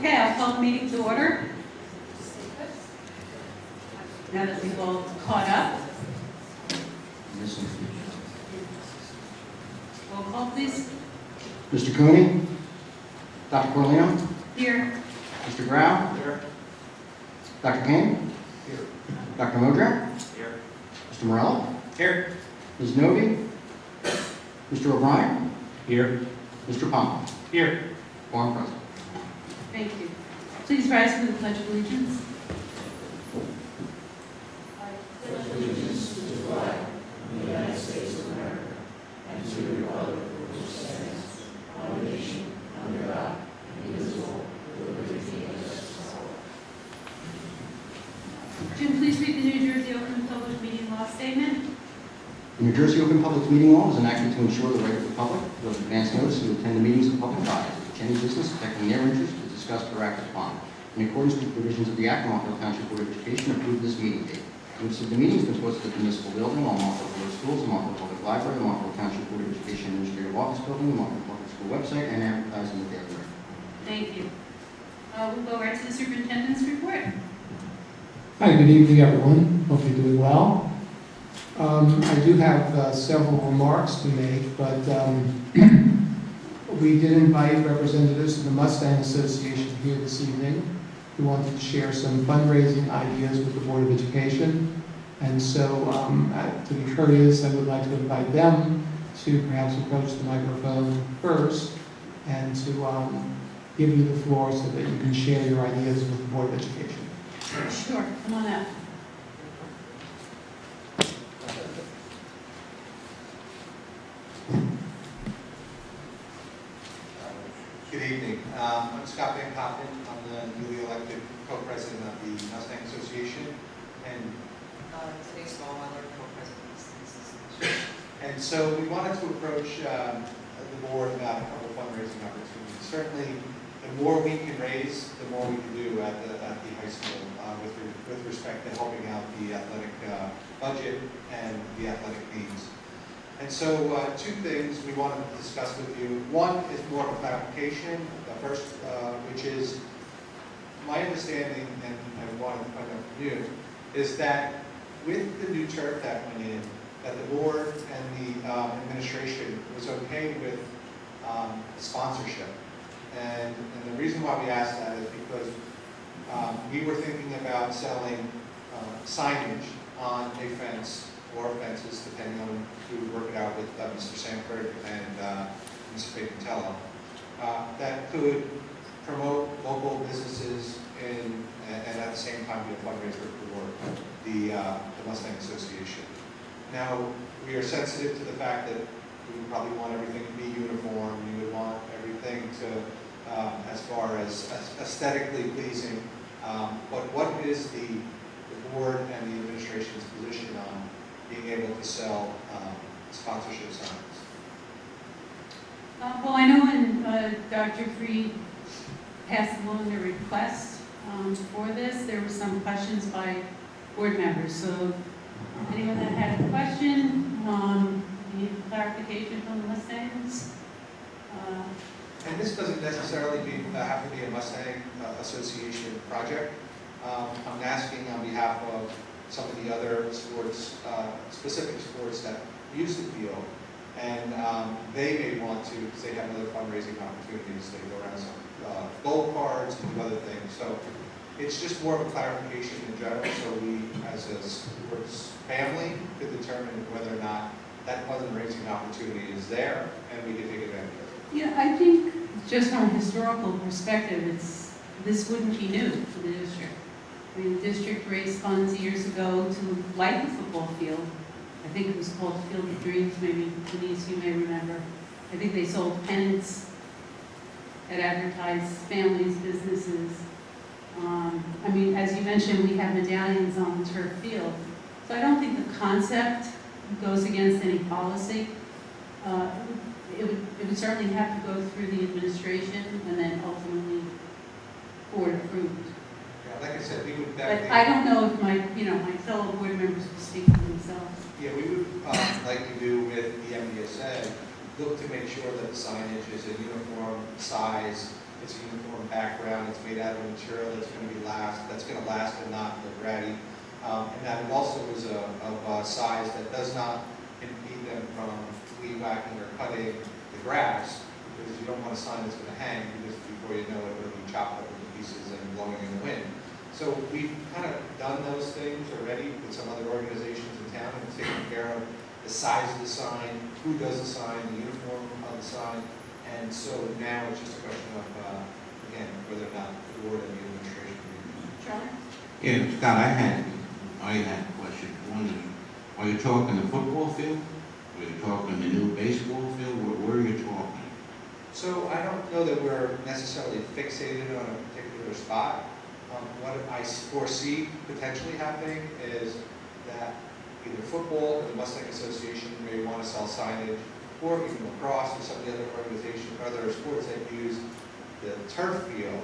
Okay, I'll call the meeting to order. Now that we've all caught up. Roll call, please. Mr. Cooney? Dr. Corleone? Here. Mr. Grau? Here. Dr. King? Here. Dr. Modra? Here. Mr. Morello? Here. Ms. Novi? Mr. O'Brien? Here. Mr. Palmer? Here. Quorum present. Thank you. Please rise for the Pledge of Allegiance. Jim, please read the New Jersey Open Public Meeting Law Statement. The New Jersey Open Public Meeting Law is enacted to ensure the right of the public to have advance notice to attend the meetings of public bodies, which any business affecting their interest is discussed or acted upon. In accordance with the provisions of the Act, Montville Township Board of Education approved this meeting date. Notice of the meeting has been posted at the municipal building, all Montville Public Schools, the Montville Public Library, the Montville Township Board of Education Administrative Office Building, the Montville Public School website, and advertised in the Daily Record. Thank you. We'll go right to the superintendent's report. Hi, good evening, everyone. Hope you're doing well. I do have several remarks to make, but we did invite representatives of the Mustang Association here this evening who wanted to share some fundraising ideas with the Board of Education. And so, to be courteous, I would like to invite them to perhaps approach the microphone first and to give you the floor so that you can share your ideas with the Board of Education. Sure, come on up. Good evening. I'm Scott Van Coppen. I'm the newly elected co-president of the Mustang Association. And Today's Smallweather, co-president of the association. and so we wanted to approach the board about a couple of fundraising opportunities. Certainly, the more we can raise, the more we can do at the high school with respect to helping out the athletic budget and the athletic needs. And so two things we wanted to discuss with you. One is more of a clarification. The first, which is my understanding, and I wanted to find out from you, is that with the new turf that went in, that the board and the administration was okay with sponsorship. And the reason why we asked that is because we were thinking about selling signage on a fence or fences, depending on who would work it out with Mr. Sanford and Mr. Patello, that could promote local businesses and at the same time be a fundraiser for the Mustang Association. Now, we are sensitive to the fact that we would probably want everything to be uniform. We would want everything to, as far as aesthetically pleasing. But what is the board and the administration's position on being able to sell sponsorship signs? Well, I know when Dr. Freed passed along the request for this, there were some questions by board members. So anyone that had a question, need clarification from the Mustangs? And this doesn't necessarily have to be a Mustang Association project. I'm asking on behalf of some of the other sports, specific sports that use the field, and they may want to, because they have other fundraising opportunities. They go around some gold cards and do other things. So it's just more of a clarification in general, so we, as a sports family, could determine whether or not that fundraising opportunity is there, and we can take advantage of it. Yeah, I think just from a historical perspective, this wouldn't be new for the district. I mean, the district raised funds years ago to light the football field. I think it was called Field of Dreams, maybe Denise, you may remember. I think they sold pennants that advertised families, businesses. I mean, as you mentioned, we have medallions on the turf field. So I don't think the concept goes against any policy. It would certainly have to go through the administration and then ultimately board approved. Yeah, like I said, we would. But I don't know if my fellow board members will speak for themselves. Yeah, we would, like to do with the MDSA, look to make sure that the signage is a uniform size It's a uniform background, it's made out of a material that's going to last and not look ratty. And that it also is of a size that does not impede them from weed whacking or cutting the grass, because you don't want a sign that's going to hang, because before you know it, it'll be chopped up into pieces and blowing in the wind. So we've kind of done those things already with some other organizations in town, and taken care of the size of the sign, who does the sign, the uniform of the sign. And so now it's just a question of, again, whether or not the board and the administration can. Charlie? Yeah, Scott, I had a question. One is, are you talking the football field? Are you talking the new baseball field? Where are you talking? So I don't know that we're necessarily fixated on a particular spot. What I foresee potentially happening is that either football or the Mustang Association may want to sell signage, or even lacrosse or some of the other organizations, other sports that use the turf field,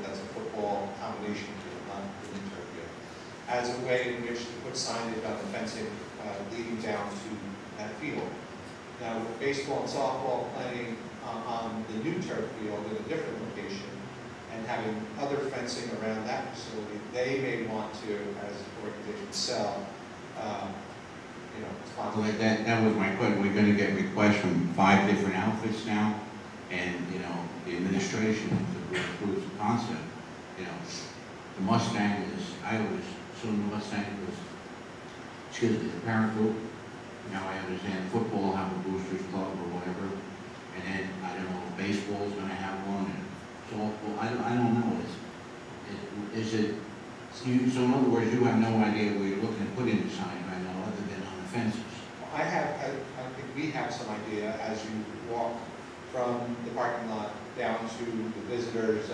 that's a football combination field, not the new turf field, as a way in which to put signage on the fencing leading down to that field. Now, with baseball and softball playing on the new turf field in a different location, and having other fencing around that facility, they may want to, as organizations, sell, Well, sponsorship. that was my question. We're gonna get requests from 5 different outfits now, and, the administration approves the concept. The Mustang is, I always assumed the Mustang was, the parent group. Now I understand football have a boosters club or whatever, and then, I don't know, baseball's gonna have one, and softball, I don't know. Is it, so in other words, you have no idea where you're looking to put in the sign right now, other than on the fences? I think we have some idea as you walk from the parking lot down to the visitors'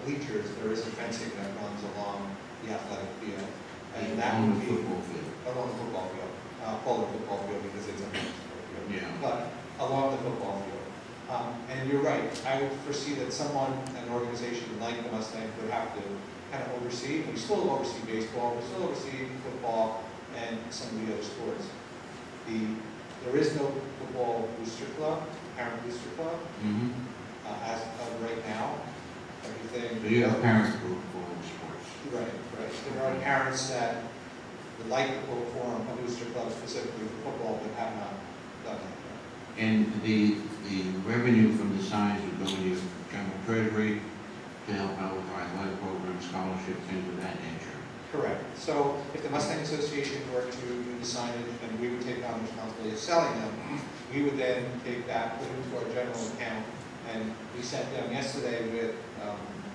bleachers. There is a fencing that runs along the athletic field, and that On would the be football field? along the football field. Call it football field because it's a football field. Yeah. But along the football field. And you're right, I would foresee that someone, an organization like the Mustang, would have to kind of oversee. We still oversee baseball, we still oversee football and some of the other sports. There is no football booster club, parent booster club, Mm-hmm. as of right now. Everything. So you have a parent group for all the sports? Right. There are parents that would like to form a booster club specifically for football, but have not done that. And the revenue from the signs would go into general treasury to help out with our athletic program, scholarships, things of that nature? Correct. So if the Mustang Association were to do the signage and we would take on the responsibility of selling them, we would then take that, put it into our general account, and we sat down yesterday with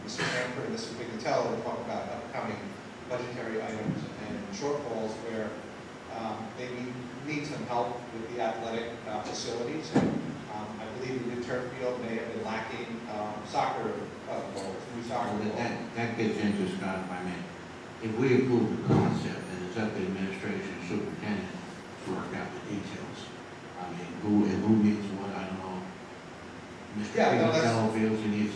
Mr. Hanford and Mr. Pignatello to talk about upcoming budgetary items and shortfalls where they need some help with the athletic facilities. And I believe the new turf field may have been lacking soccer balls, new soccer Well, balls. that gets into, Scott, if I may. If we approve the concept, and it's up to the administration and superintendent to work out the details. I mean, who needs what, I don't know. Mr. Yeah, no, that's- Pignatello feels he needs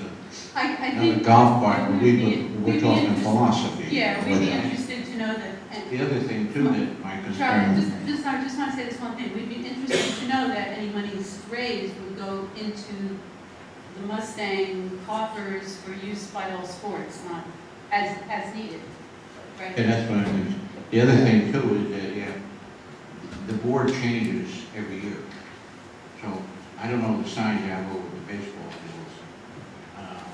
I another think. golf cart, but we'd we're be talking interested- philosophy. Yeah, we'd with be that. interested to know that, and The other thing too that my Charlie, concern, I just want to say this one thing. We'd be interested to know that any monies raised would go into the Mustang coffers for use by all sports, not as needed, right? and that's what I think. The other thing too is that, the board changes every year. So I don't know the signs you have over the baseball fields.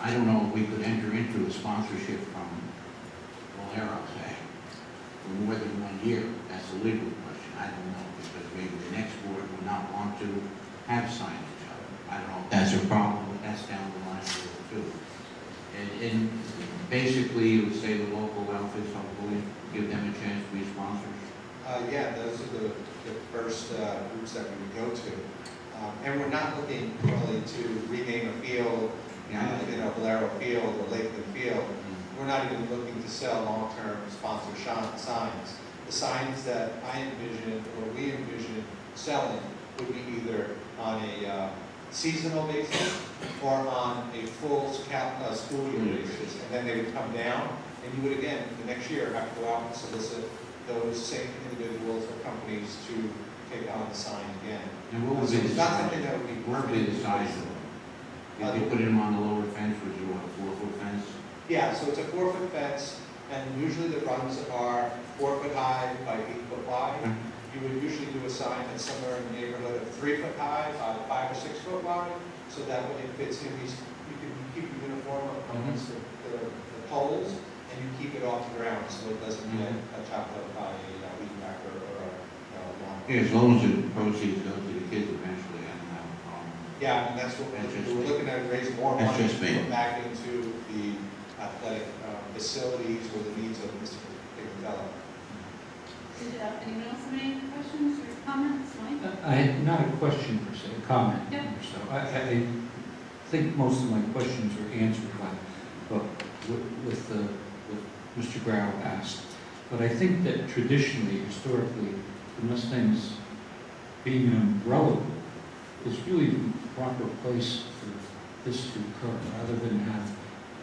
I don't know if we could enter into a sponsorship from Valero, say, for more than 1 year. That's a legal question. I don't know, because maybe the next board would not want to have signage up. I don't know if that's a problem, but that's down the line a little too. And basically, you would say the local outfits, hopefully, give them a chance to be sponsors. Yeah, those are the first groups that we would go to. And we're not looking really to rename a field, Valero Field or Lakeland Field. We're not even looking to sell long-term sponsor signs. The signs that I envision or we envision selling would be either on a seasonal basis or on a full school year basis. And then they would come down, and you would again, the next year, have to go out and solicit those same individuals or companies to take on the sign again. And what would So be it's the not size? something that would be. What would be the size of them? Did you put them on the lower fence, which is what, a 4-foot fence? Yeah, so it's a 4-foot fence, and usually the runs are 4 foot high by 8 foot wide. You would usually do a sign that's somewhere in the neighborhood of 3 foot high by 5 or 6 foot wide, so that when it fits in, you can keep the uniform amongst the poles, and you keep it off the ground, so it doesn't get chopped up by a weed whacker or a lawn. Yeah, as long as the proceeds go to the kids eventually, I don't have a problem. Yeah, and that's what That's just we're me. looking at, raise more That's money just to me. put back into the athletic facilities or the needs of Mr. Pignatello. Did anyone else have any questions or comments, Mike? Not a question per se, a comment. Yeah. Or so. I think most of my questions were answered but with Mr. Grau asked. But I think that traditionally, historically, the Mustangs being an umbrella group is really the proper place for this to occur, rather than have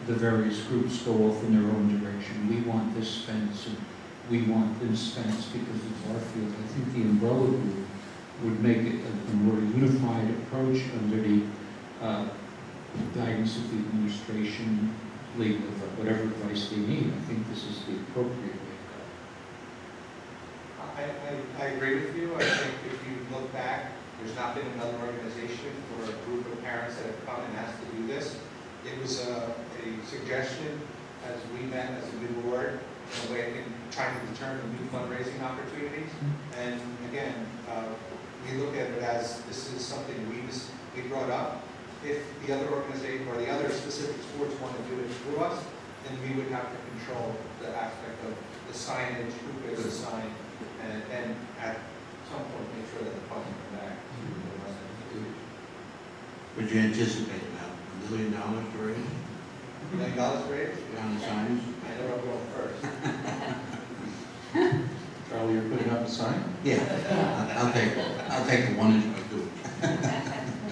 the various groups go off in their own direction. We want this fence, and we want this fence because it's our field. I think the umbrella group would make it a more unified approach under the guidance of the administration, legal, whatever advice they need. I think this is the appropriate way to go. I agree with you. I think if you look back, there's not been another organization or a group of parents that have come and asked to do this. It was a suggestion as we met as a new board, in a way in trying to determine new fundraising opportunities. And again, we look at it as this is something we brought up. If the other organization or the other specific sports want to do it through us, then we would have to control the aspect of the signage, who gets the sign, and at some point make sure that the funds come back. Would you anticipate about $1 million to raise $1 million raised? on the signs? I know I'm going first. Charlie, you're putting up a sign? Yeah, I'll take the 1 inch by 2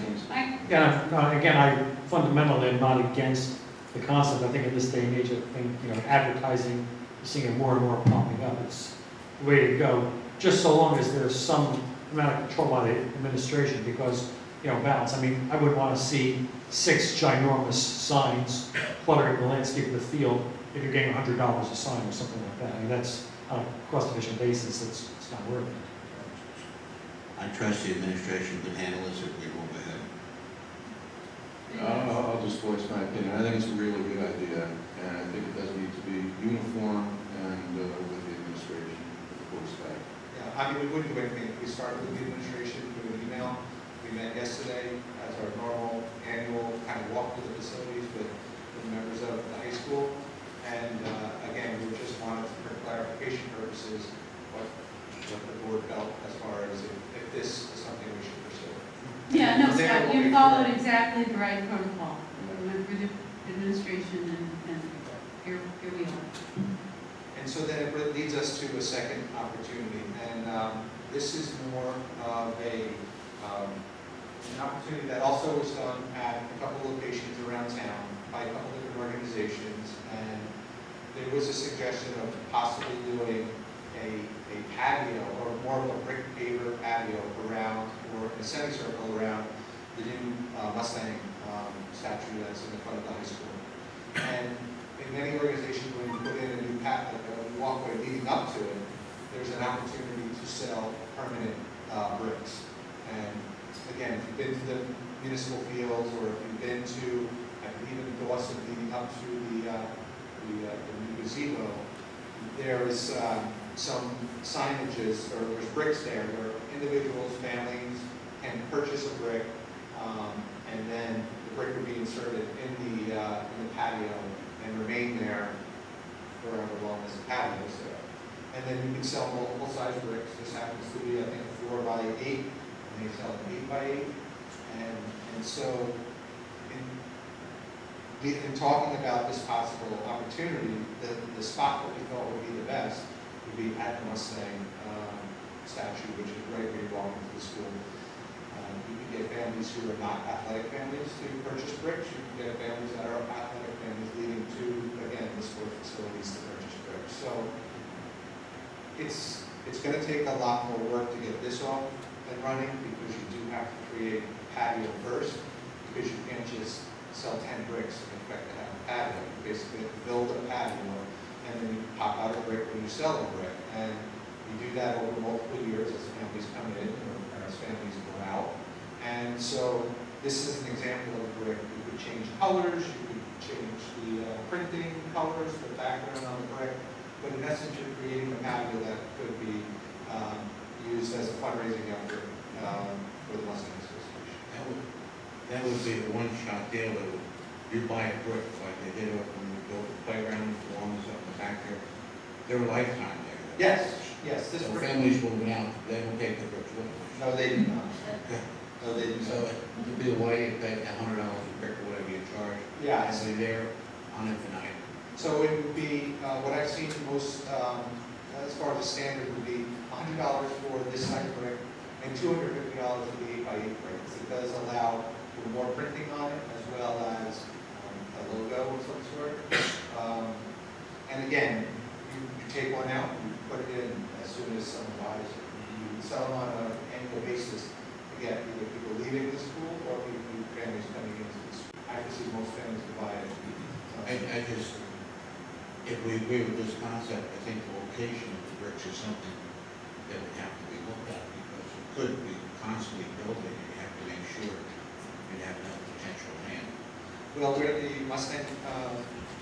inch. Mike? Yeah, again, I fundamentally am not against the concept. I think in this day and age, I think, advertising, you're seeing it more and more popping up. It's the way to go, just so long as there's some amount of control by the administration, because, balance. I mean, I wouldn't want to see 6 ginormous signs cluttering the landscape of the field if you're getting $100 a sign or something like that. I mean, that's on a cost-efficient basis, it's not worth it. I trust the administration can handle this if we move ahead. I'll just voice my opinion. I think it's a really good idea, and I think it does need to be uniform and with the administration, of course, back. Yeah, I mean, we wouldn't do anything. We started with the administration through an email. We met yesterday as our normal annual kind of walk through the facilities with members of the high school. And again, we just wanted, for clarification purposes, what the board felt as far as if this is something we should pursue. Yeah, no, There Scott, will you be followed for- exactly the right protocol. We went through the administration and here we are. And so then it leads us to a second opportunity, and this is more of an opportunity that also was done at a couple locations around town by a couple different organizations, and there was a suggestion of possibly doing a patio, or more of a brick paver patio around, or a semicircle around the new Mustang statue that's in the front of the high school. And in many organizations, when you put in a new path, like a walkway leading up to it, there's an opportunity to sell permanent bricks. And again, if you've been to the municipal fields, or if you've been to, I believe in Dawson, leading up to the new gazebo, there is some signages, or there's bricks there where individuals, families can purchase a brick, and then the brick would be inserted in the patio and remain there forever long as the patio is there. And then you can sell multiple size bricks. This happens to be, I think, a 4 by 8, and they sell an 8 by 8. And so, in talking about this possible opportunity, the spot that we thought would be the best would be at the Mustang statue, which is right where you walk into the school. You can get families who are not athletic families to purchase bricks. You can get families that are athletic families leading to, again, the sport facilities to purchase bricks. So it's going to take a lot more work to get this off and running, because you do have to create a patio first, because you can't just sell 10 bricks in effect to have a patio. You basically have to build a patio, and then you pop out a brick when you sell a brick. And you do that over multiple years as families come in or as families go out. And so this is an example of a brick. You could change colors, you could change the printing colors, the background on the brick, but in essence, you're creating a patio that could be used as a fundraising effort for the Mustang Association. That would be the one-shot deal that would, you buy a brick like they did up when we built the playground, the ones up in the back there. They're lifetime there. Yes, yes, this So brick. families moving out, they don't take the bricks with them. No, they do not. No, they do So not. it would be a way, you pay $100 a brick or whatever you charge. Yeah, And they're there on infinitum. so it would be, what I've seen most, as far as the standard would be $100 for this type of brick and $250 for the 8x8 bricks. It does allow for more printing on it as well as a logo of some sort. And again, you take one out, you put it in as soon as someone buys it. You sell them on an annual basis. Again, either people leaving the school or people, families coming into the school. I can see most families who buy it. I just, if we agree with this concept, I think the location of the bricks is something that would have to be looked at because you could be constantly building and you have to make sure you have no potential hand Well, where the Mustang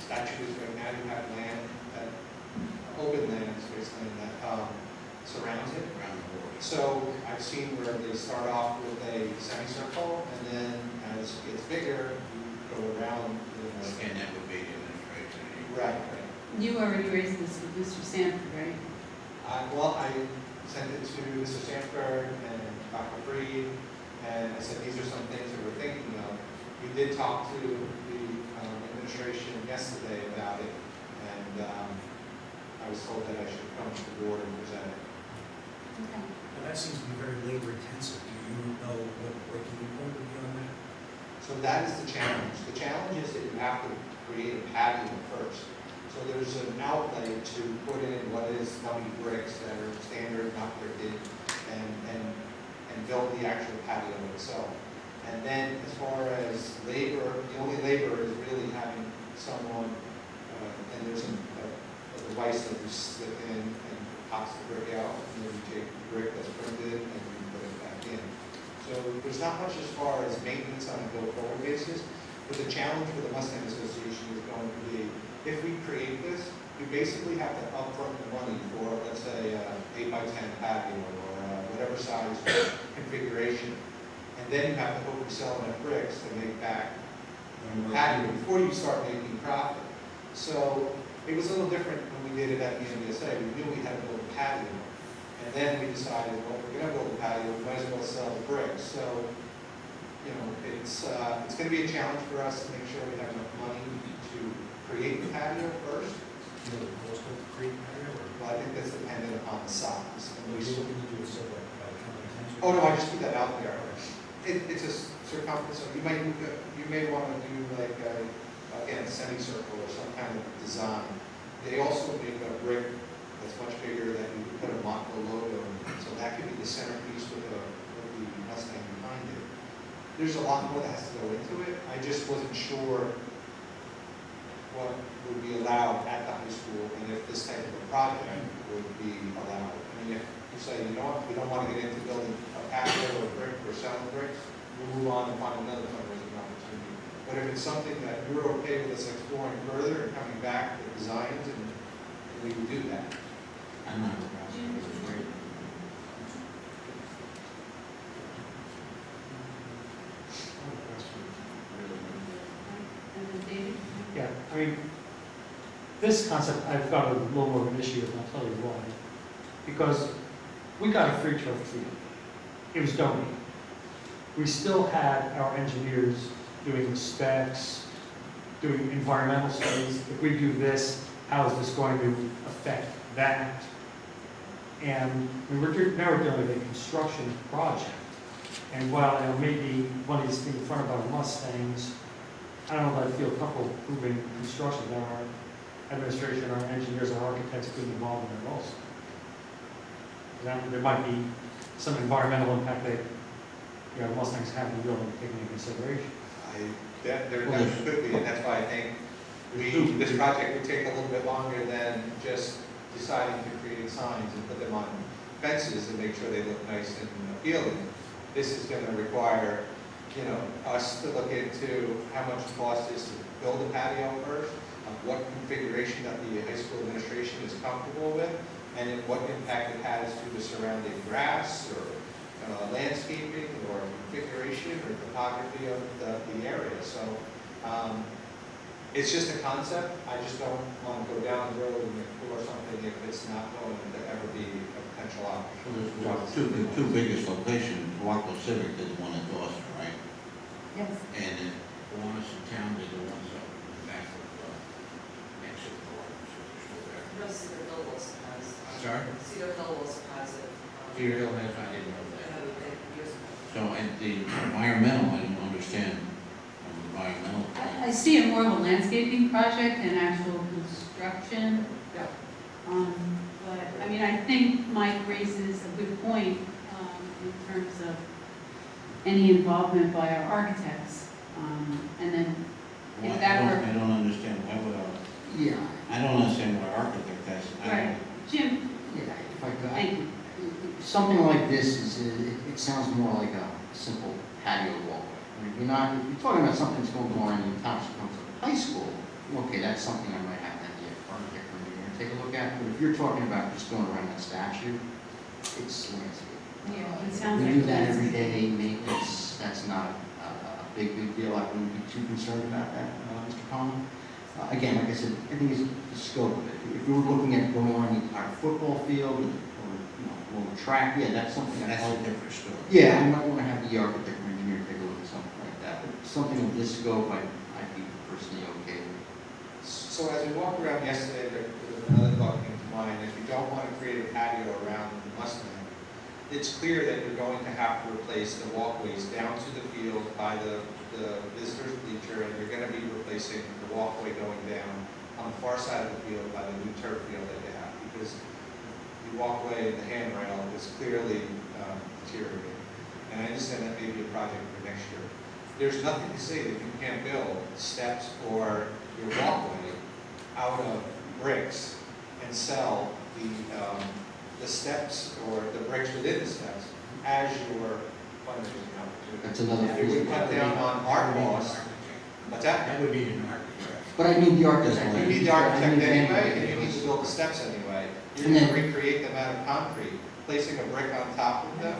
statute is right now, you have land, open land, basically, that surrounds it. around the board. So I've seen where they start off with a semicircle, and then as it gets bigger, you go around. And that would be the administration. Right, right. You already raised this with Mr. Sanford, right? Well, I sent it to Mr. Sanford and Dr. Freed, and I said, these are some things that we're thinking of. We did talk to the administration yesterday about it, and I was told that I should come to the board and present it. Okay. Well, that seems to be very labor intensive. Do you know what the breaking point would be on that? So that is the challenge. The challenge is that you have to create a patio first. So there's an outlay to put in what is dummy bricks that are standard, not bricked, and build the actual patio itself. And then as far as labor, the only labor is really having someone, and there's a device that you slip in and pops the brick out, and then you take the brick that's printed and you put it back in. So there's not much as far as maintenance on a go-forward basis, but the challenge for the Mustang Association is going to be, if we create this, we basically have to upfront the money for, let's say, 8x10 patio or whatever size configuration. And then you have to hope you sell enough bricks to make back patio before you start making profit. So it was a little different when we did it at the MBSA. We knew we had to build a patio. And then we decided, well, if we're going to build a patio, we might as well sell the bricks. So, you know, it's going to be a challenge for us to make sure we have enough money to create the patio first. You know, the cost of the create area or? Well, I think that's dependent upon the size. And Are we you looking to do it so by county attention? Oh, no, I just put that out there. It's a circumference, so you may want to do like, again, a semicircle or some kind of design. They also make a brick that's much bigger that you can put a Montville logo in. So that could be the centerpiece with the Mustang behind it. There's a lot more that has to go into it. I just wasn't sure what would be allowed at the high school and if this type of a project would be allowed. I mean, if you say, you know what, we don't want to get into building a patio or a brick or selling bricks, we'll move on and find another fundraising opportunity. But if it's something that you're okay with us exploring further and coming back with designs, and we would do that. I'm not around, it was great. And then David? Yeah, I mean, this concept, I've got a little more of an issue with, and I'll tell you why. Because we got a free turf field. It was donated. We still had our engineers doing the specs, doing environmental studies. If we do this, how is this going to affect that? And now we're dealing with a construction project. And while there may be monies being in front of our Mustangs, I don't know if I feel comfortable proving construction that our administration, our engineers, our architects could be involved in it also. Now, there might be some environmental impact that, you know, Mustangs have to be able to take into consideration. I there Well, definitely could be, and that's why I think this project would take a little bit longer than just deciding to create signs and put them on fences and make sure they look nice and appealing. This is gonna require, us to look into how much the cost is to build a patio first, what configuration that the high school administration is comfortable with, and then what impact it has to the surrounding grass or landscaping or configuration or topography of the area. So it's just a concept. I just don't want to go down the road and explore something if it's not going to ever be a potential option. The two biggest locations, Montville Civic is the one in Dawson, right? Yes. And then the ones in town is the ones up in the back of, next to the park, so they're still there. No, Cedar Hill also has. Sorry? Cedar Hill also has it. Cedar Hill has, I didn't know I that. know that years ago. So, and the environmental, I didn't understand environmental. I see it more of a landscaping project than actual construction. Yeah. But, I mean, I think Mike raises a good point in terms of any involvement by our architects. And then Well, if that were, I don't understand why would Yeah, I don't understand what our architect has. I don't- right, Jim, yeah, if I could. thank you. Something like this it sounds more like a simple patio walkway. I mean, if you're talking about something that's going on in the township comes to high school, okay, that's something I might have to have the architect come in here and take a look at. But if you're talking about just going around that statue, it's landscape. Yeah, it sounds We like do that that's- every day, maintenance, that's not a big deal. I wouldn't be too concerned about that, Mr. Conlon. Again, like I said, I think it's the scope of it. If we were looking at going on the entire football field or track, yeah, that's something That's I a different story. yeah, I might want to have the architect or engineer take a look at something like that, but something of this scope, I'd be personally okay with. So as we walked around yesterday, there was another thought came to mind. If you don't want to create a patio around the Mustang, it's clear that you're going to have to replace the walkways down to the field by the visitors bleacher, and you're going to be replacing the walkway going down on the far side of the field by the new turf field that they have, because the walkway and the handrail is clearly deteriorating. And I understand that may be a project for next year. There's nothing to say that you can't build steps or your walkway out of bricks and sell the steps or the bricks within the steps as your fundraising opportunity. That's another It would cut down on our costs. What's that? That would be an architect. But I need the architect. You need the architect anyway, and you need to build the steps anyway. You're And going then- to recreate them out of concrete, placing a brick on top of them.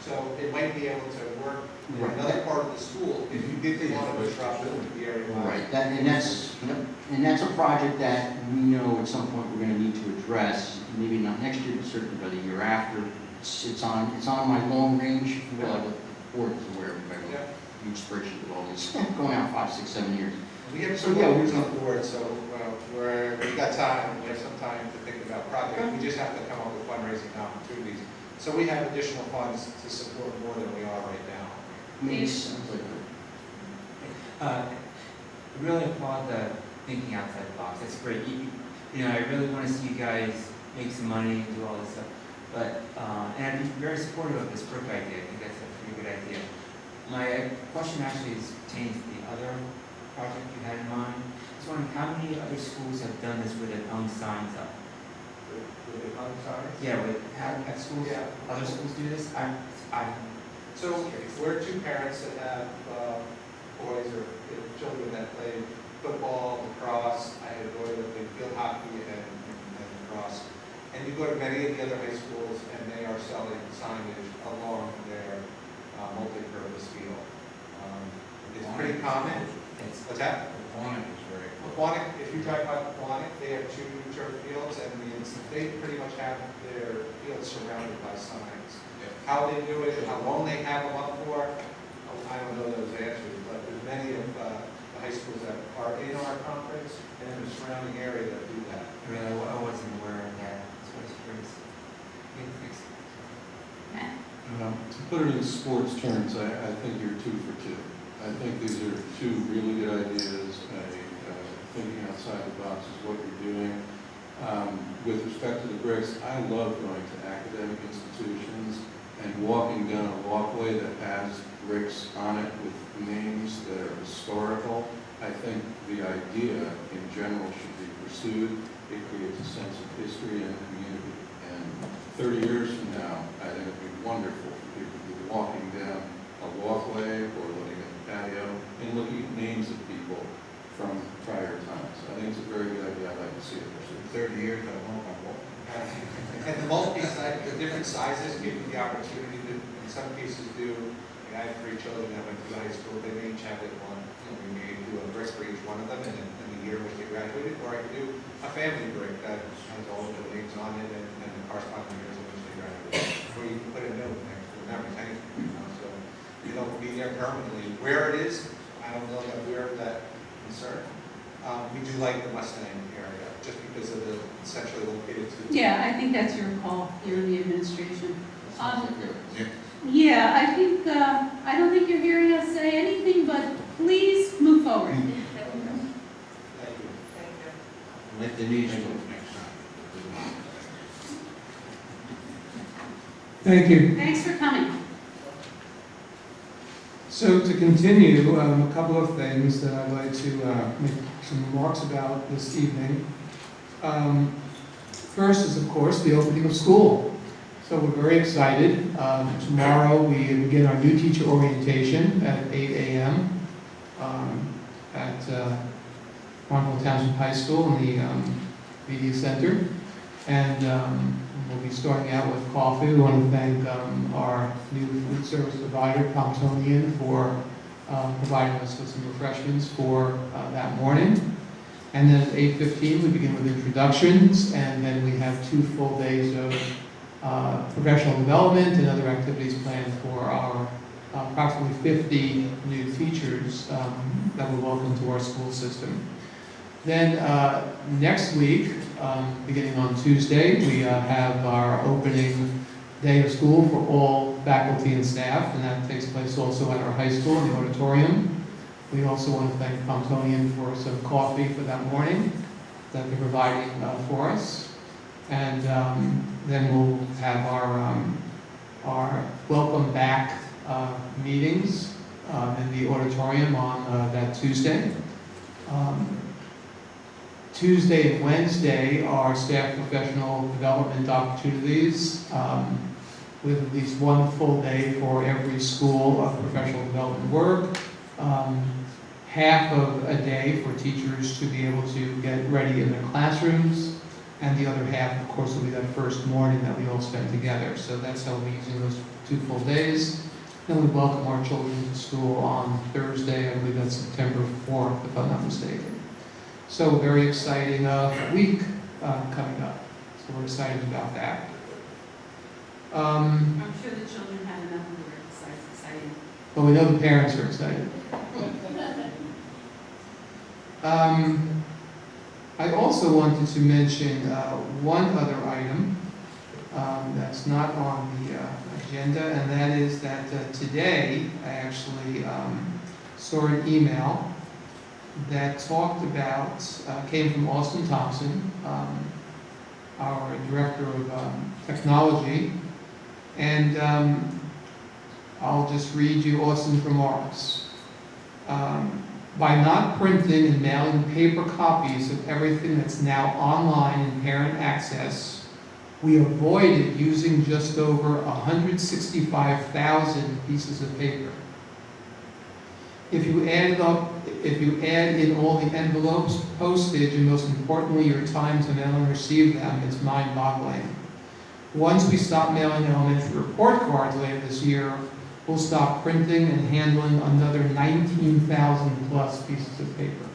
So it might be able to work in Right. another part of the school if you didn't want to disrupt the area. Right, and that's a project that we know at some point we're going to need to address, maybe not next year, but certainly by the year after. It's on my long range, well, the board is aware of it, Yeah. huge spreadsheet with all these, going out 5, 6, 7 years. We have So, some yeah, workers on the board, so we've got time, we have some time to think about projects. We just have to come up with fundraising opportunities. So we have additional funds to support more than we are right now. I mean, it sounds like I really applaud the thinking outside the box. That's great. I really want to see you guys make some money and do all this stuff. But and I'd be very supportive of this brick idea. I think that's a pretty good idea. My question actually pertains to the other project you had in mind. I was wondering how many other schools have done this with their own signs up? Yeah, have schools? Yeah. Other schools do this? So we're two parents that have boys or children that play football, lacrosse. I had a daughter that played field hockey and lacrosse. And you go to many of the other high schools and they are selling signage along their multi-purpose field. It's pretty common. What's that? Quantic is very. Quantic, if you drive by Quantic, they have 2 turf fields and they pretty much have their fields surrounded by signs. How they do it, how long they have them up for, I don't know those answers, but there's many of the high schools that are in our conference and in the surrounding area that do that. I wasn't aware of that. That's what I was curious. Yeah, thanks. To put it in sports terms, I think you're 2 for 2. I think these are 2 really good ideas. Thinking outside the box is what you're doing. With respect to the bricks, I love going to academic institutions and walking down a walkway that has bricks on it with names that are historical. I think the idea in general should be pursued. It creates a sense of history in the community. And 30 years from now, I think it'd be wonderful for people to be walking down a walkway or looking at the patio and looking at names of people from prior times. I think it's a very good idea. I'd like to see it pursued. 30 years, I won't have one. And the multi-site, the different sizes give you the opportunity to, in some cases, do, like I have 3 children that went to the high school, they may each have it one, we may do a brick for each one of them in the year in which they graduated, or I could do a family brick that has all of the names on it and the corresponding years in which they graduated. Or you can put a note next to it, not anything, so you don't be there permanently. Where it is, I don't know that we're that concerned. We do like the Mustang area, just because of the centrally located to. Yeah, I think that's your call, you're in the administration. Nick? Yeah, I think, I don't think you're hearing us say anything, but please move forward. Thank you. Thank you. Let Denise go next time. Thank you. Thanks for coming. So to continue, a couple of things that I'd like to make some remarks about this evening. First is, of course, the opening of school. So we're very excited. Tomorrow we begin our new teacher orientation at 8 a.m. At Montville Township High School in the media center. And we'll be starting out with coffee. We want to thank our new food service provider, Pontonian, for providing us with some refreshments for that morning. And then at 8:15 we begin with introductions, and then we have 2 full days of professional development and other activities planned for our approximately 50 new teachers that will welcome to our school system. Then next week, beginning on Tuesday, we have our opening day of school for all faculty and staff, and that takes place also at our high school in the auditorium. We also want to thank Pontonian for some coffee for that morning that they're providing for us. And then we'll have our welcome back meetings in the auditorium on that Tuesday. Tuesday and Wednesday are staff professional development opportunities with at least 1 full day for every school of professional development work. Half of a day for teachers to be able to get ready in their classrooms, and the other half, of course, will be that first morning that we all spend together. So that's how we'll be using those 2 full days. Then we welcome our children to school on Thursday, I believe that's September 4th, if I'm not mistaken. So a very exciting week coming up. So we're excited about that. I'm sure the children had enough of work besides exciting. But we know the parents are excited. I also wanted to mention one other item that's not on the agenda, and that is that today I actually saw an email that talked about, came from Austin Thompson, our Director of Technology, and I'll just read you Austin's remarks. By not printing and mailing paper copies of everything that's now online and parent access, we avoided using just over 165,000 pieces of paper. If you add in all the envelopes, postage, and most importantly, your time to mail and receive them, it's mind-boggling. Once we stop mailing elementary report cards later this year, we'll stop printing and handling another 19,000 plus pieces of paper.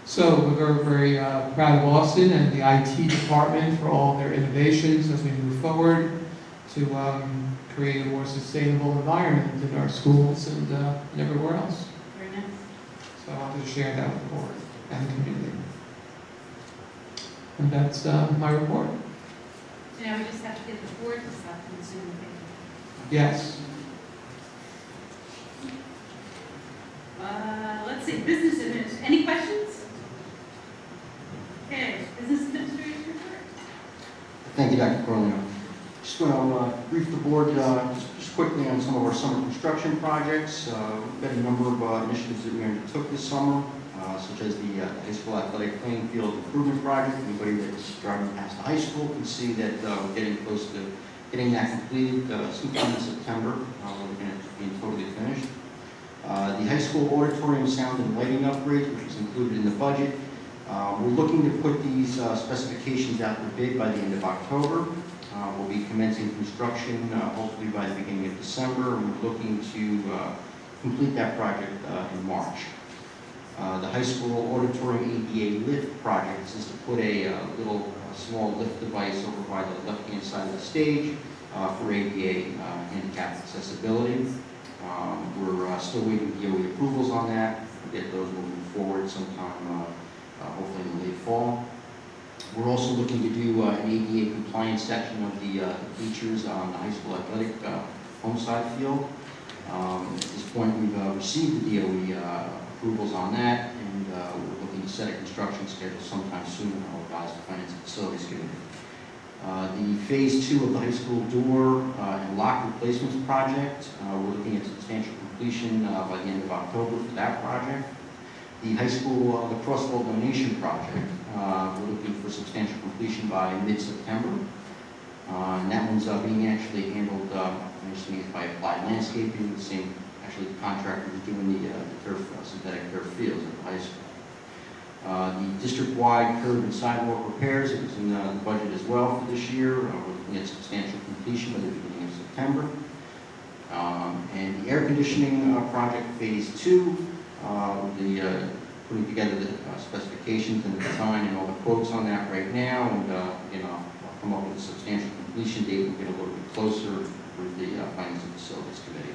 So we're very, very proud of Austin and the IT department for all their innovations as we move forward to create a more sustainable environment in our schools and everywhere else. Very nice. So I wanted to share that with the board and the community. And that's my report. So now we just have to get the board to stop consuming paper. Yes. Let's see, business administration, any questions? Okay, business administration report. Thank you, Dr. Corleone. Just going to brief the board just quickly on some of our summer construction projects. We've got a number of initiatives that we undertook this summer, such as the high school athletic playing field improvement project. Anybody that's driving past the high school can see that we're getting close to getting that completed sometime in September. We're looking at being totally finished. The high school auditorium sound and lighting upgrades, which was included in the budget. We're looking to put these specifications out for bid by the end of October. We'll be commencing construction hopefully by the beginning of December, and we're looking to complete that project in March. The high school auditorium ADA lift project is to put a little small lift device over by the left-hand side of the stage for ADA handicap accessibility. We're still waiting for DOE approvals on that. We'll get those moving forward sometime, hopefully in the late fall. We're also looking to do an ADA compliance section of the bleachers on the high school athletic home side field. At this point, we've received the DOE approvals on that, and we're looking to set a construction schedule sometime soon. I'll advise the Finance and Facilities Committee. The phase 2 of the high school door and lock replacements project, we're looking at substantial completion by the end of October for that project. The high school lacrosse ball donation project, we're looking for substantial completion by mid-September. And that one's being actually handled by Applied Landscaping, the same actually the contractor who's doing the turf, synthetic turf fields at the high school. The district-wide curb and sidewalk repairs, it was in the budget as well for this year. We're looking at substantial completion by the beginning of September. And the air conditioning project phase 2, putting together the specifications and the design and all the quotes on that right now, and I'll come up with a substantial completion date and get a little bit closer with the Finance and Facilities Committee.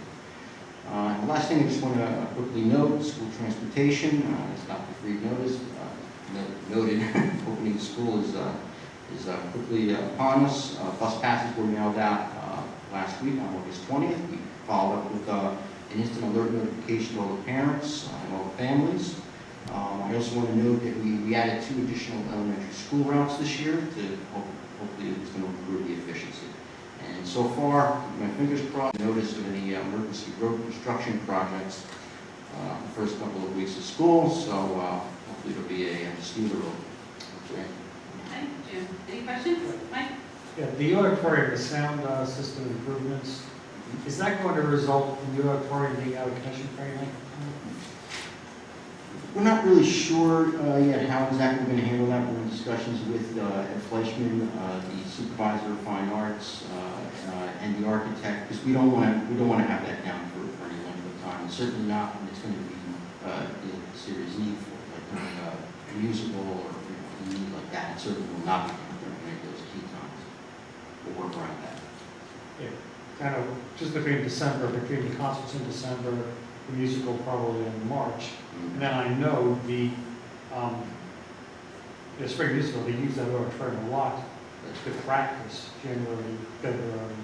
And the last thing I just want to quickly note, school transportation, as Dr. Freed noted, opening the school is quickly upon us. Bus passes were mailed out last week on August 20th. We followed up with an instant alert notification to all the parents and all the families. I also want to note that we added 2 additional elementary school routes this year to hopefully it's going to improve the efficiency. And so far, my fingers crossed, notice of any emergency road construction projects the first couple of weeks of school, so hopefully it'll be a smoother road. Okay. Okay, Jim, any questions? Mike? Yeah, the auditorium, the sound system improvements, is that going to result in the auditorium being out of commission for any length of time? We're not really sure yet how exactly we're going to handle that. We're in discussions with Ed Fleischman, the supervisor of fine arts, and the architect, because we don't want to have that down for any length of time. And certainly not when it's going to be a serious need for it, like during a musical or a need like that. It certainly will not be down during any of those key times. We'll work around that. Yeah, kind of just between the concerts in December, the musical probably in March. And then I know the spring musical, they use that auditorium a lot to practice January, February.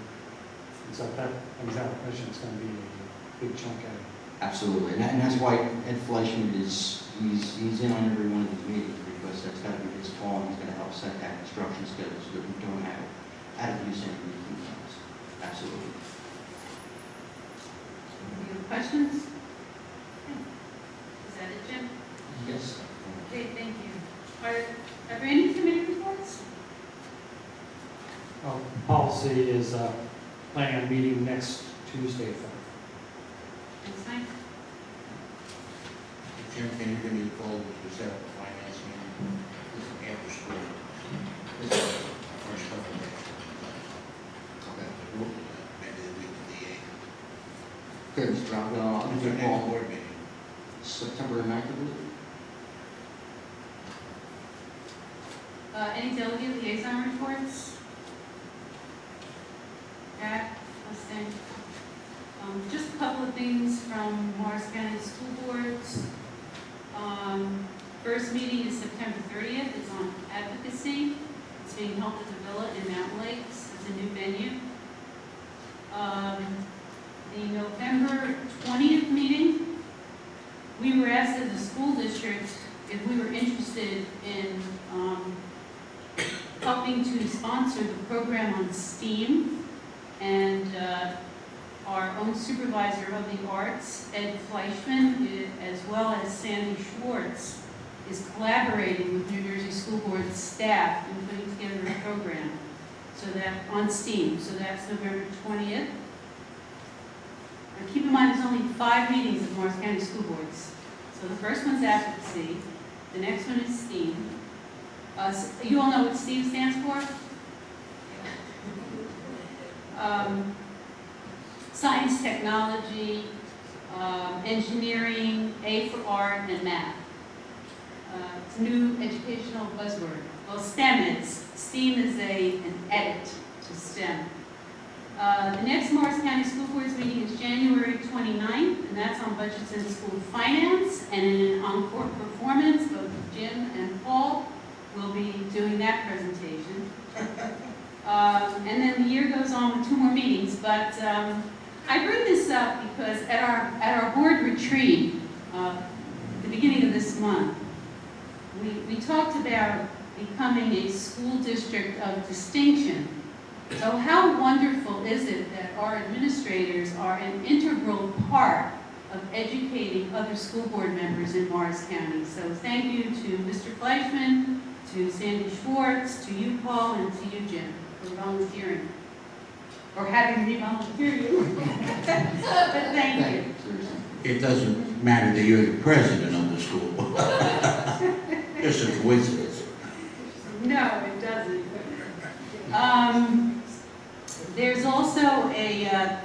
And so that comes out of commission, it's going to be a big chunk out of it. Absolutely, and that's why Ed Fleischman he's in on every one of these meetings, because that's got to be his call, and he's going to help set that construction schedule so that we don't have out of use any of these things. Absolutely. Any other questions? Is that it, Jim? Yes. Okay, thank you. Are there any committee reports? Policy is planning on meeting next Tuesday. Next time? Jim, can you give me a call to set up a finance meeting after school? This is the first couple of days. Okay. Maybe the week of the 8th. Okay, Mr. Brown, I'll It's give our you a next call board meeting. September 9th, I believe. Any delegate liaison reports? Pat, Austin? Just a couple of things from Morris County School Boards. First meeting is September 30th. It's on advocacy. It's being held at the Villa in Mountain Lakes. It's a new venue. The November 20th meeting, we were asked as a school district if we were interested in helping to sponsor the program on STEAM. own supervisor of the arts, Ed Fleischman, as well as Sandy Schwartz, is collaborating with New Jersey School Board staff in putting together a program so that on STEAM. So that's November 20th. And keep in mind, there's only 5 meetings of Morris County School Boards. So the first one's advocacy, the next one is STEAM. You all know what STEAM stands for? Science, technology, engineering, A for art, and math. It's a new educational buzzword. Well, STEM is. STEAM is an edit to STEM. The next Morris County School Board's meeting is January 29th, and that's on budgets and school finance. And in an encore performance, both Jim and Paul will be doing that presentation. And then the year goes on with 2 more meetings. But I bring this up because at our board retreat, at the beginning of this month, we talked about becoming a school district of distinction. So how wonderful is it that our administrators are an integral part of educating other school board members in Morris County. So thank you to Mr. Fleischman, to Sandy Schwartz, to you, Paul, and to you, Jim, for volunteering. Or having me volunteer you. But thank you. It doesn't matter that you're the president of the school. Just a coincidence. No, it doesn't. There's also a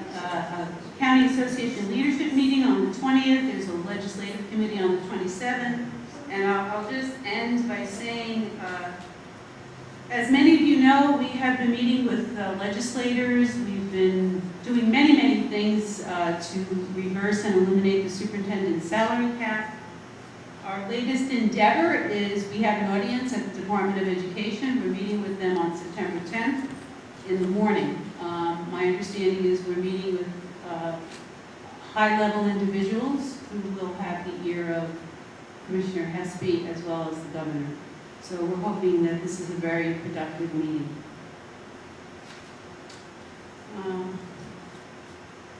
County Association leadership meeting on the 20th. There's a legislative committee on the 27th. And I'll just end by saying, as many of you know, we have been meeting with legislators. We've been doing many, many things to reverse and eliminate the superintendent's salary cap. Our latest endeavor is we have an audience at the Department of Education. We're meeting with them on September 10th in the morning. My understanding is we're meeting with high-level individuals who will have the ear of Commissioner Hespy as well as the governor. So we're hoping that this is a very productive meeting. Well,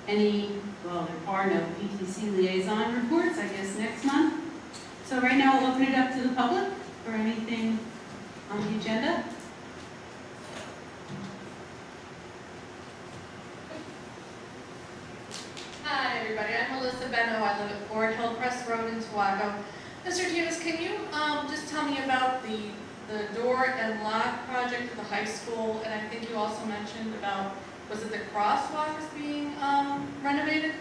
there are no PTC liaison reports, I guess, next month. So right now, I'll open it up to the public for anything on the agenda. Hi, everybody. I'm Melissa Benno. I live at 4 Hillcrest Road in Tawago. Mr. Davis, can you just tell me about the door and lock project at the high school? And I think you also mentioned about, was it the crosswalks being renovated?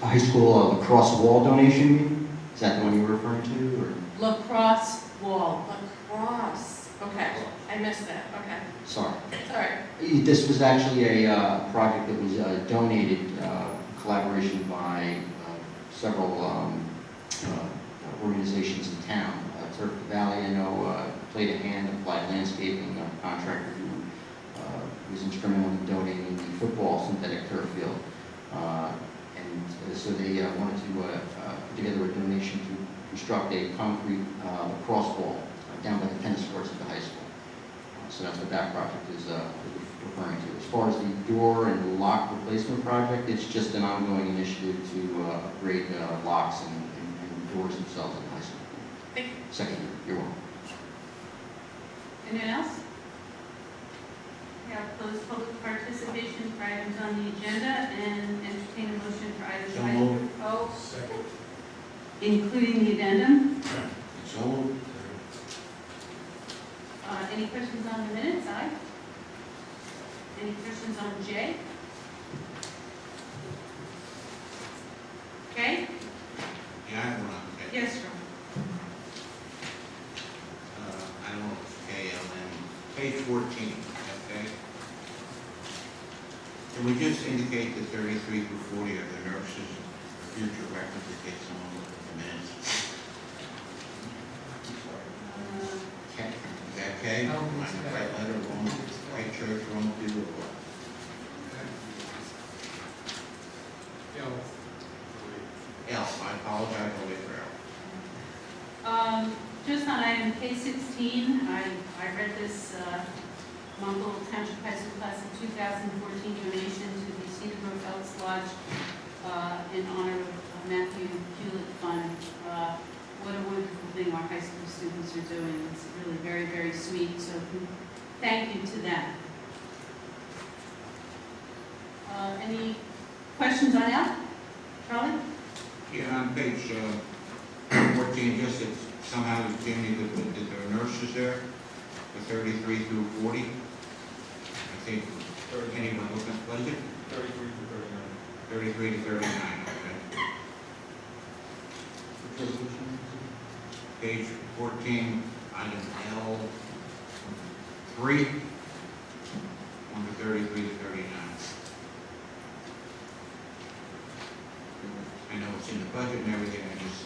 High school lacrosse wall donation meeting? Is that the one you were referring to? Or? Lacrosse wall. Lacrosse. Okay, I missed that. Okay. Sorry. Sorry. This was actually a project that was donated, collaboration by several organizations in town. Turk Valley, I know, played a hand, Applied Landscaping contractor who was instrumental in donating the football synthetic turf field. And so they wanted to put together a donation to construct a concrete lacrosse wall down by the tennis courts at the high school. So that's what that project is referring to. As far as the door and lock replacement project, it's just an ongoing initiative to upgrade locks and doors themselves at the high school. Thank you. Second year, you're welcome. Anyone else? We have closed public participation for items on the agenda and entertain a motion for items. So moved. Oh, Second. including the addendum. So, Any questions on the minutes? Aye. Any questions on J? Okay? yeah, I have one on that. Yes, sir. I don't know if it's KLM, page 14, okay? Can we just indicate that 33 through 40 are the nurses, for future reference, in case someone looks at the minutes? Okay. Is that okay? I don't think Am I in the so. right letter, wrong, right church, wrong pew, or what? L, I apologize, I'll wait for L. Just on item K16, I read this Montville Township High School class of 2014 donation to the Cedar Grove Elks Lodge lodge in honor of Matthew Hewlett Fund. What a wonderful thing our high school students are doing. It's really very, very sweet, so thank you to them. Any questions on that? Charlie? Yeah, on page 14, just that somehow Jamie, that there are nurses there, the 33 through 40. I think, anyone look at, what is it? 33 to 39. 33 to 39, okay. Which resolution? Page 14, item L3, 1 to 33 to 39. I know it's in the budget and everything, I just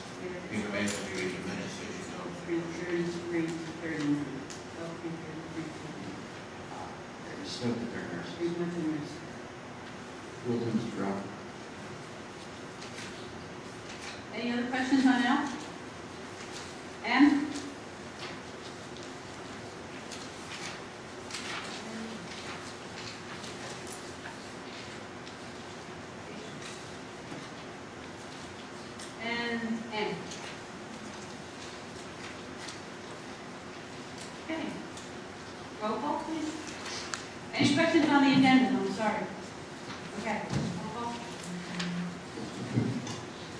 think of it as you read the minutes, as you know. 33 to 39. There's note that they're nurses. Three with the nurse. Will do, Mr. Brown. Any other questions on L? M? And N. Okay. Roll call, please. Any questions on the addendum? I'm sorry. Okay. Roll call.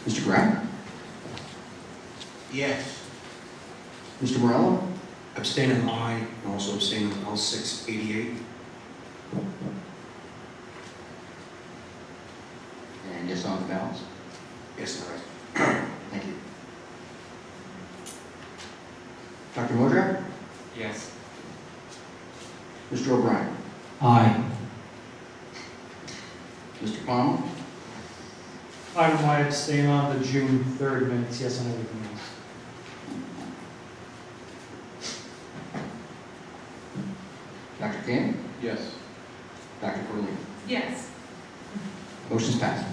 Mr. Graham? Yes. Mr. Morello? Abstain on I, and also abstain on L688. And yes on the balance? Yes, all right. Thank you. Dr. Modrak? Yes. Mr. O'Brien? Aye. Mr. Palmer? Item I abstain on the June 3rd minutes, yes on everything else. Dr. King? Yes. Dr. Corley? Yes. Motion's passed.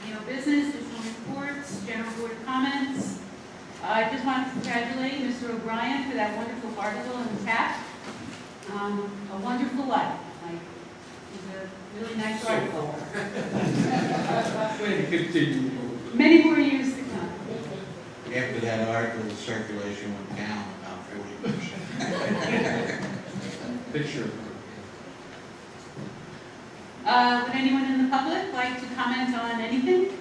No business, additional reports, general board comments. I just want to congratulate Mr. O'Brien for that wonderful article in the TAP. A wonderful life. Like, it's a really nice article. Way to continue. Many more years to come. After that article, the circulation went down about 40%. Picture. Would anyone in the public like to comment on anything?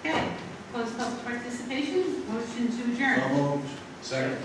Okay, close public participation, motion to adjourn. Second.